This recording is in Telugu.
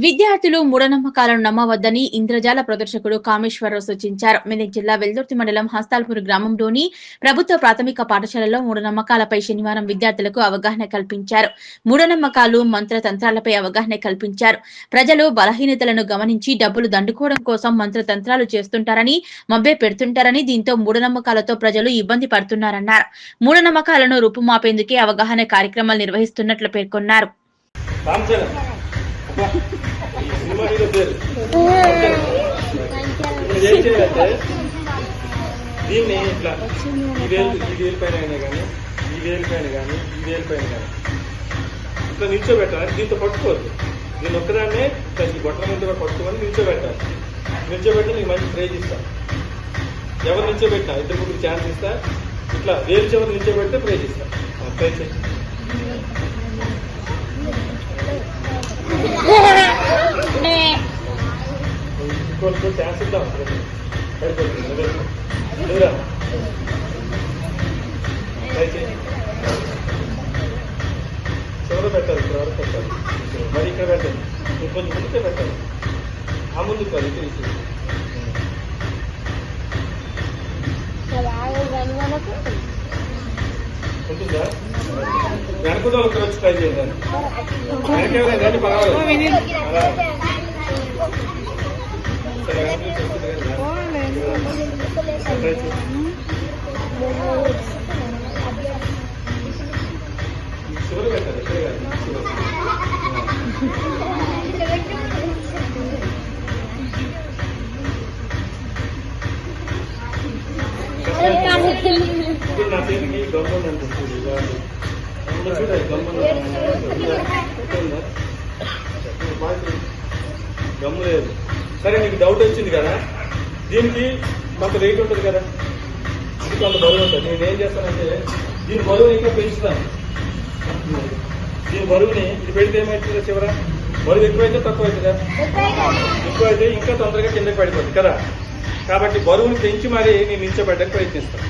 విద్యార్థులు మూఢనమ్మకాలను నమ్మవద్దని ఇంద్రజాల ప్రదర్శకుడు కామేశ్వరరావు సూచించారు. మెదక్ జిల్లా వెల్దుర్తి మండలం హస్తాల్పూర్ గ్రామంలోని ప్రభుత్వ ప్రాథమిక పాఠశాలలో మూఢనమ్మకాలపై శనివారం విద్యార్థులకు అవగాహన కల్పించారు. మూఢనమ్మకాలు, మంత్రతంత్రాలపై అవగాహన కల్పించారు. ప్రజలు బలహీనతలను గమనించి డబ్బులు దండుకోవడం కోసం మంత్రతంత్రాలు చేస్తుంటారని, మభ్య పెడుతుంటారని, దీంతో మూఢనమ్మకాలతో ప్రజలు ఇబ్బంది పడుతున్నారన్నారు. మూఢనమ్మకాలను రూపుమాపేందుకే అవగాహన కార్యక్రమాలు నిర్వహిస్తున్నట్లు పేర్కొన్నారు. దీన్ని ఇట్లా ఈ వేలు పైన కానీ ఈ వేలు పైన కానీ ఈ వేలు పైన కానీ ఇట్లా నిల్చోబెట్టాలి. దీంతో పట్టుకోవద్దు. దీన్ని ఒక్కదాన్నే ఈ బొట్టల మీద కూడా పట్టుకోమని నిల్చోబెట్టాలి. నిల్చోబెట్టి నీకు మంచి ప్రైజ్ ఇస్తాను. ఎవరు నిల్చోబెట్టినా ఇద్దరు ముగ్గురు ఛాన్స్ ఇస్తా. ఇట్లా వేలు చివరి నిల్చోబెడితే ప్రైజ్ ఇస్తాను. ప్రైజ్ ఛాన్స్ ఇద్దాం. చివర పెట్టాలి. ఇక్కడ వరకు పెట్టాలి. మరి ఇక్కడ పెట్టాలి. కొంచెం ముందుకే పెట్టాలి. ఆ ముందుకు కాదు ఇక్కడ ఇచ్చి ఉంటుందా? వెనకదో ఒకరు వచ్చి ట్రై చేయాలి. వెనకేమైనా కానీ పర్వాలేదు. చివరి పెట్టాలి. ఇప్పుడు నా చేతికి గమ్ముంది అనిపిస్తుంది. చూడాలి గమ్ము లేదు. సరే, నీకు డౌట్ వచ్చింది కదా. దీనికి కొంత వెయిట్ ఉంటుంది కదా, ఇది కొంత బరువు ఉంటుంది. నేను ఏం చేస్తానంటే దీని బరువుని ఇంకా పెంచుతాను. దీని బరువుని ఇది పెడితే ఏమవుతుందో చివర బరువు ఎక్కువైతే తక్కువ అవుతుందా? ఎక్కువైతే ఇంకా తొందరగా కిందకి పడిపోతుంది కదా. కాబట్టి బరువుని పెంచి మరీ నేను నిల్చోబెట్టడానికి ప్రయత్నిస్తాను.